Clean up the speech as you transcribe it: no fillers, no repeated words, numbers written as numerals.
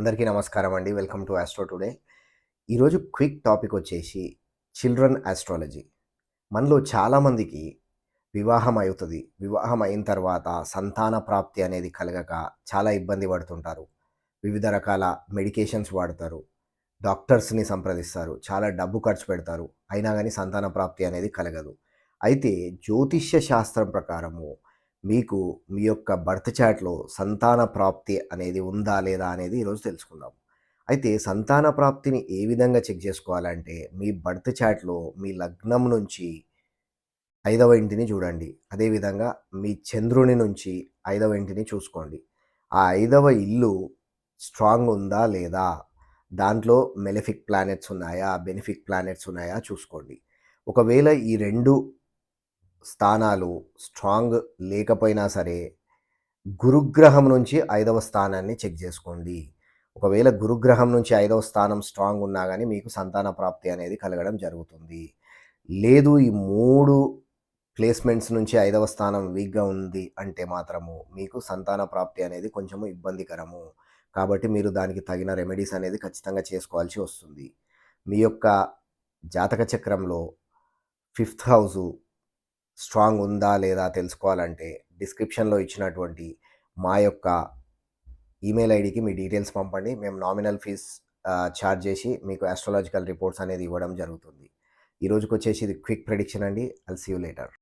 అందరికీ నమస్కారం అండి. Welcome to Astro Today. ఈరోజు క్విక్ టాపిక్ వచ్చేసి చిల్డ్రన్ ఆస్ట్రాలజీ. మనలో చాలామందికి వివాహం అవుతుంది. వివాహం అయిన తర్వాత సంతాన ప్రాప్తి అనేది కలగక చాలా ఇబ్బంది పడుతుంటారు. వివిధ రకాల మెడికేషన్స్ వాడతారు. డాక్టర్స్‌ని సంప్రదిస్తారు. చాలా డబ్బు ఖర్చు పెడతారు. అయినా గాని సంతాన ప్రాప్తి అనేది కలగదు. అయితే జ్యోతిష్య శాస్త్రం ప్రకారము మీకు మీ యొక్క బర్త్ చార్ట్‌లో సంతాన ప్రాప్తి అనేది ఉందా? లేదా? అనేది ఈరోజు తెలుసుకుందాం. అయితే సంతాన ప్రాప్తిని ఏ విధంగా చెక్ చేసుకోవాలంటే మీ బర్త్ చార్ట్‌లో మీ లగ్నం నుంచి 5వ ఇంటిని చూడండి. అదేవిధంగా మీ చంద్రుని నుంచి 5వ ఇంటిని చూసుకోండి. ఆ 5వ ఇల్లు స్ట్రాంగ్ ఉందా? లేదా? దాంట్లో మెలిఫిక్ ప్లానెట్స్ ఉన్నాయా? బెనిఫిక్ ప్లానెట్స్ ఉన్నాయా? చూసుకోండి. ఒకవేళ ఈ 2 స్థానాలు స్ట్రాంగ్ లేకపోయినా సరే, గురుగ్రహం నుంచి 5వ స్థానాన్ని చెక్ చేసుకోండి. ఒకవేళ గురుగ్రహం నుంచి 5వ స్థానం స్ట్రాంగ్ ఉన్నా గానీ మీకు సంతాన ప్రాప్తి అనేది కలగడం జరుగుతుంది. లేదు ఈ 3 ప్లేస్‌మెంట్స్ నుంచి 5వ స్థానం వీక్‌గా ఉంది అంటే మాత్రము మీకు సంతాన ప్రాప్తి అనేది కొంచెము ఇబ్బందికరము. కాబట్టి మీరు దానికి తగిన రెమెడీస్ అనేది ఖచ్చితంగా చేసుకోవాల్సి వస్తుంది. మీ యొక్క జాతక చక్రంలో ఫిఫ్త్ హౌసు స్ట్రాంగ్ ఉందా? లేదా? తెలుసుకోవాలంటే డిస్క్రిప్షన్‌లో ఇచ్చినటువంటి మా యొక్క ఈమెయిల్ ఐడీకి మీ డీటెయిల్స్ పంపండి. మేము నామినల్ ఫీజ్ చార్జ్ చేసి మీకు ఆస్ట్రాలాజికల్ రిపోర్ట్స్ అనేది ఇవ్వడం జరుగుతుంది. ఈ రోజుకొచ్చేసి ఇది క్విక్ ప్రెడిక్షన్ అండి. I'll see you later.